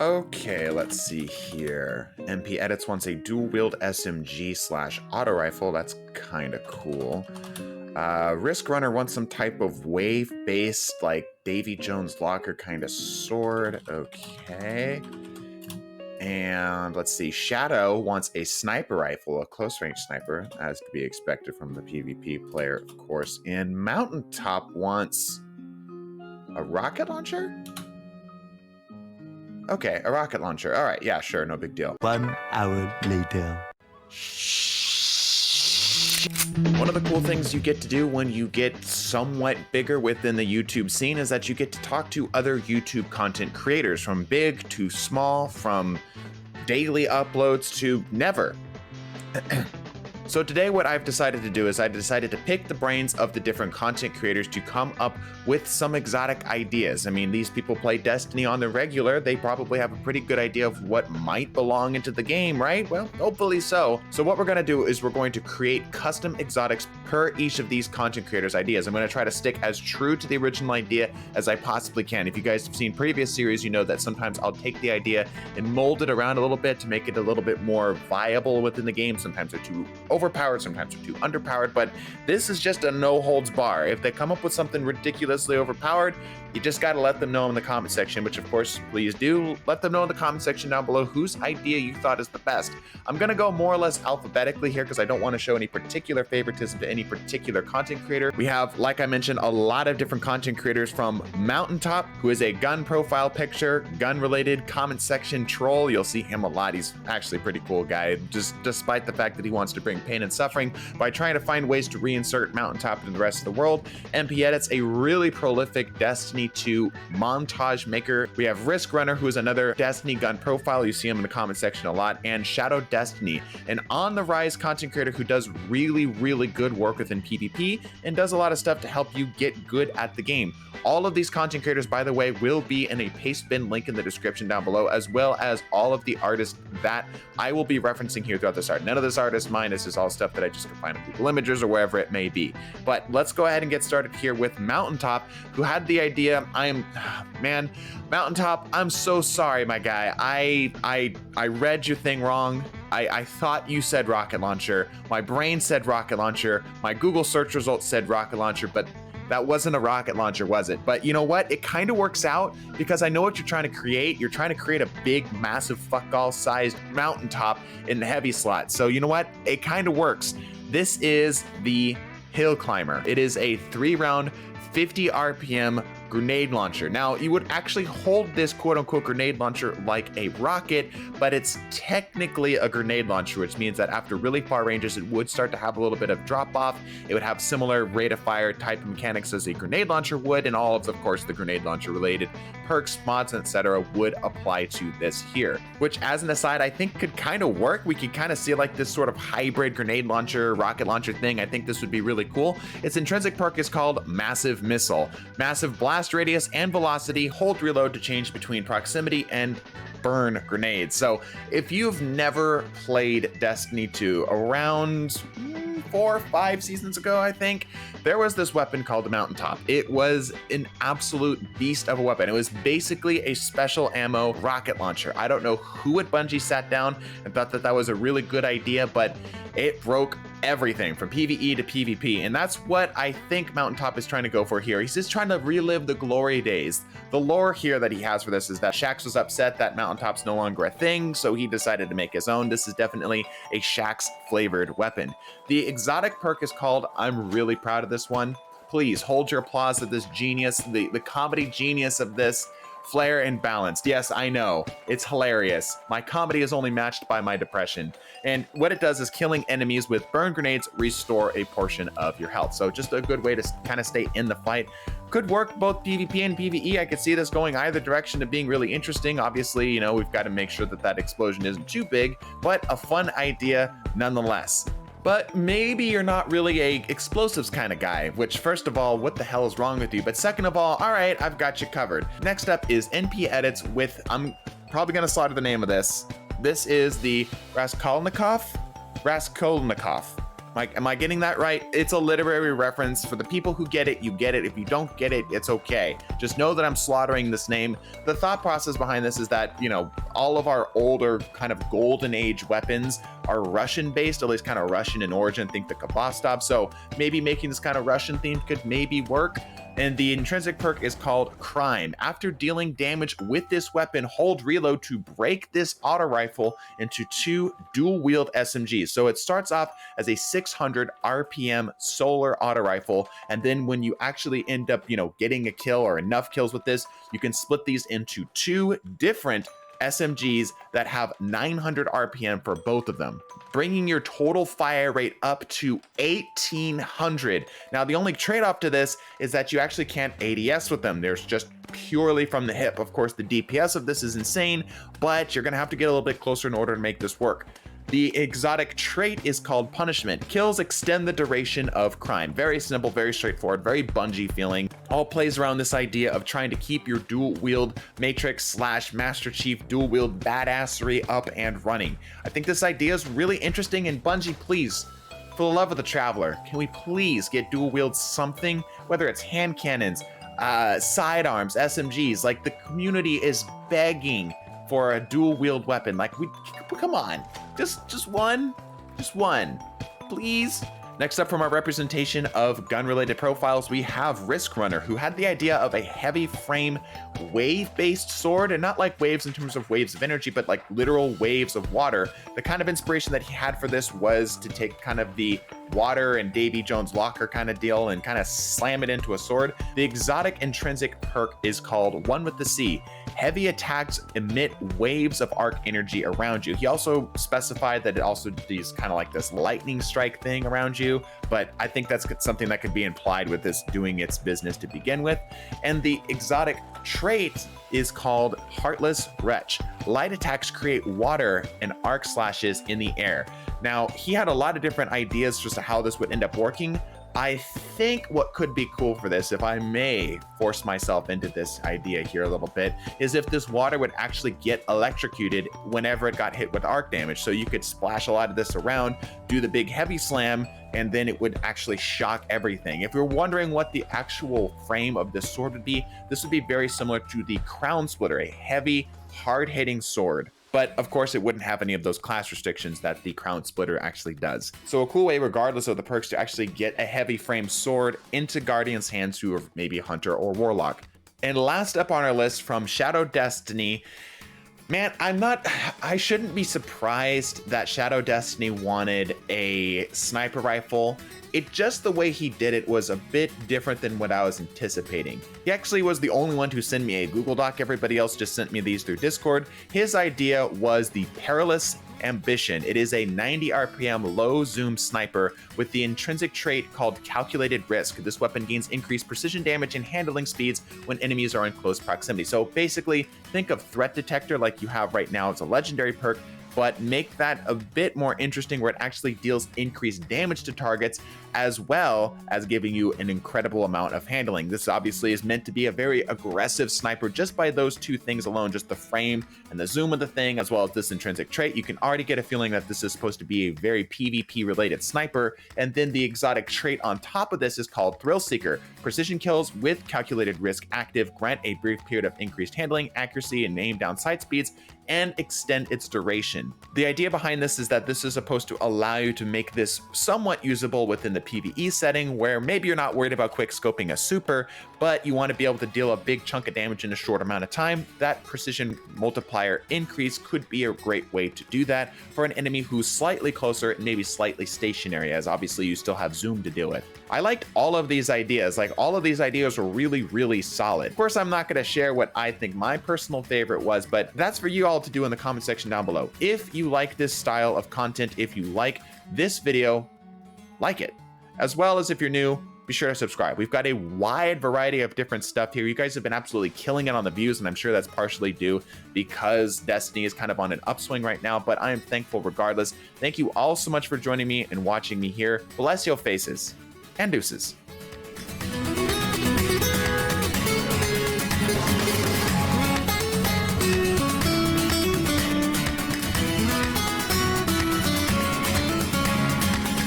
Okay, let's see here. MP Edits wants a dual-wield SMG/auto rifle. That's kind of cool. Riskrunner wants some type of wave-based, like Davy Jones' locker kind of sword. Okay. And let's see, Shadow wants a sniper rifle, a close-range sniper, as to be expected from the PvP player, of course. And Mountaintop wants a rocket launcher? Okay, a rocket launcher. All right, yeah, sure, no big deal. 1 hour later. One of the cool things you get to do when you get somewhat bigger within the YouTube scene is that you get to talk to other YouTube content creators, from big to small, from daily uploads to never. So today what I've decided to do is I decided to pick the brains of the different content creators to come up with some exotic ideas. I mean, these people play Destiny on the regular. They probably have a pretty good idea of what might belong into the game, right? Well, hopefully so. So what we're going to do is we're going to create custom exotics per each of these content creators' ideas. I'm going to try to stick as true to the original idea as I possibly can. If you guys have seen previous series, you know that sometimes I'll take the idea and mold it around a little bit to make it a little bit more viable within the game. Sometimes they're too overpowered, sometimes they're too underpowered, but this is just a no holds bar. If they come up with something ridiculously overpowered, you just got to let them know in the comment section, which of course, please do. Let them know in the comment section down below whose idea you thought is the best. I'm going to go more or less alphabetically here because I don't want to show any particular favoritism to any particular content creator. We have, like I mentioned, a lot of different content creators, from Mountaintop, who is a gun profile picture, gun related comment section troll. You'll see him a lot. He's actually a pretty cool guy, just despite the fact that he wants to bring pain and suffering by trying to find ways to reinsert Mountaintop into the rest of the world. MP Edits, a really prolific Destiny 2 montage maker. We have Riskrunner, who is another Destiny gun profile. You see him in the comment section a lot. And Shadow Destiny, an on-the-rise content creator who does really, really good work within PvP and does a lot of stuff to help you get good at the game. All of these content creators, by the way, will be in a paste bin link in the description down below, as well as all of the artists that I will be referencing here throughout this art. None of this art is mine. This is all stuff that I just can find on Google Images or wherever it may be. But let's go ahead and get started here with Mountaintop, who had the idea. Man, Mountaintop, I'm so sorry, my guy. I read your thing wrong. I thought you said rocket launcher. My brain said rocket launcher. My Google search results said rocket launcher, but that wasn't a rocket launcher, was it? But you know what? It kind of works out because I know what you're trying to create. You're trying to create a big, massive, fuck-all sized mountaintop in the heavy slot. So you know what? It kind of works. This is the Hill Climber. It is a 3-round, 50 RPM grenade launcher. Now, you would actually hold this quote-unquote grenade launcher like a rocket, but it's technically a grenade launcher, which means that after really far ranges, it would start to have a little bit of drop-off. It would have similar rate of fire type of mechanics as a grenade launcher would, and all of course, the grenade launcher related perks, mods, etc. would apply to this here, which, as an aside, I think could kind of work. We could kind of see like this sort of hybrid grenade launcher, rocket launcher thing. I think this would be really cool. Its intrinsic perk is called Massive Missile. Massive blast radius and velocity, hold reload to change between proximity and burn grenades. So if you've never played Destiny 2, around 4 or 5 seasons ago, I think, there was this weapon called the Mountaintop. It was an absolute beast of a weapon. It was basically a special ammo rocket launcher. I don't know who at Bungie sat down and thought that that was a really good idea, but it broke everything from PvE to PvP, and that's what I think Mountaintop is trying to go for here. He's just trying to relive the glory days. The lore here that he has for this is that Shaxx was upset that Mountaintop's no longer a thing, so he decided to make his own. This is definitely a Shaxx flavored weapon. The exotic perk is called I'm Really Proud of This One. Please hold your applause to this genius, the comedy genius of this. Flair and balanced. Yes, I know. It's hilarious. My comedy is only matched by my depression. And what it does is killing enemies with burn grenades restore a portion of your health. So just a good way to kind of stay in the fight. Could work both PvP and PvE. I could see this going either direction to being really interesting. Obviously, you know, we've got to make sure that that explosion isn't too big, but a fun idea nonetheless. But maybe you're not really a explosives kind of guy, which first of all, what the hell is wrong with you? But second of all right, I've got you covered. Next up is NP Edits with, I'm probably gonna slaughter the name of this. This is the Raskolnikov. Am I getting that right? It's a literary reference. For the people who get it, you get it. If you don't get it, it's okay. Just know that I'm slaughtering this name. The thought process behind this is that, you know, all of our older kind of golden age weapons are Russian based, at least kind of Russian in origin. Think the Kabastov. So maybe making this kind of Russian theme could maybe work. And the intrinsic perk is called Crime. After dealing damage with this weapon, hold reload to break this auto rifle into 2 dual wield SMGs. So it starts off as a 600 RPM solar auto rifle. And then when you actually end up, you know, getting a kill or enough kills with this, you can split these into 2 different SMGs that have 900 RPM for both of them, bringing your total fire rate up to 1800. Now, the only trade-off to this is that you actually can't ADS with them. There's just purely from the hip. Of course, the DPS of this is insane, but you're gonna have to get a little bit closer in order to make this work. The exotic trait is called Punishment. Kills extend the duration of crime. Very simple, very straightforward, very Bungie feeling. All plays around this idea of trying to keep your dual wield Matrix / Master Chief dual wield badassery up and running. I think this idea is really interesting, and Bungie, please, for the love of the Traveler, can we please get dual wield something? Whether it's hand cannons, sidearms, SMGs, like the community is begging for a dual wield weapon. Like, come on, just one, please. Next up from our representation of gun-related profiles, we have Riskrunner, who had the idea of a heavy frame wave-based sword, and not like waves in terms of waves of energy, but like literal waves of water. The kind of inspiration that he had for this was to take kind of the water and Davy Jones' locker kind of deal and kind of slam it into a sword. The exotic intrinsic perk is called One with the Sea. Heavy attacks emit waves of arc energy around you. He also specified that it also does kind of like this lightning strike thing around you, but I think that's something that could be implied with this doing its business to begin with. And the exotic trait is called Heartless Wretch. Light attacks create water and arc slashes in the air. Now, he had a lot of different ideas as to how this would end up working. I think what could be cool for this, if I may force myself into this idea here a little bit, is if this water would actually get electrocuted whenever it got hit with arc damage. So you could splash a lot of this around, do the big heavy slam, and then it would actually shock everything. If you're wondering what the actual frame of this sword would be, this would be very similar to the Crown Splitter, a heavy, hard-hitting sword. But of course, it wouldn't have any of those class restrictions that the Crown Splitter actually does. So a cool way, regardless of the perks, to actually get a heavy frame sword into Guardian's hands, who are maybe a Hunter or Warlock. And last up on our list from Shadow Destiny, man, I shouldn't be surprised that Shadow Destiny wanted a sniper rifle. It just, the way he did it was a bit different than what I was anticipating. He actually was the only one to send me a Google Doc. Everybody else just sent me these through Discord. His idea was the Perilous Ambition. It is a 90 RPM low zoom sniper with the intrinsic trait called Calculated Risk. This weapon gains increased precision damage and handling speeds when enemies are in close proximity. So basically, think of Threat Detector like you have right now. It's a legendary perk, but make that a bit more interesting where it actually deals increased damage to targets as well as giving you an incredible amount of handling. This obviously is meant to be a very aggressive sniper just by those two things alone, just the frame and the zoom of the thing, as well as this intrinsic trait. You can already get a feeling that this is supposed to be a very PvP related sniper. And then the exotic trait on top of this is called Thrill Seeker. Precision kills with Calculated Risk active grant a brief period of increased handling, accuracy, and aim down sight speeds, and extend its duration. The idea behind this is that this is supposed to allow you to make this somewhat usable within the PvE setting, where maybe you're not worried about quick scoping a super, but you want to be able to deal a big chunk of damage in a short amount of time. That precision multiplier increase could be a great way to do that for an enemy who's slightly closer and maybe slightly stationary, as obviously you still have zoom to deal with. I liked all of these ideas. Like, all of these ideas were really, really solid. Of course, I'm not going to share what I think my personal favorite was, but that's for you all to do in the comment section down below. If you like this style of content, if you like this video, like it. As well as if you're new, be sure to subscribe. We've got a wide variety of different stuff here. You guys have been absolutely killing it on the views, and I'm sure that's partially due because Destiny is kind of on an upswing right now, but I am thankful regardless. Thank you all so much for joining me and watching me here. Bless your faces, and deuces.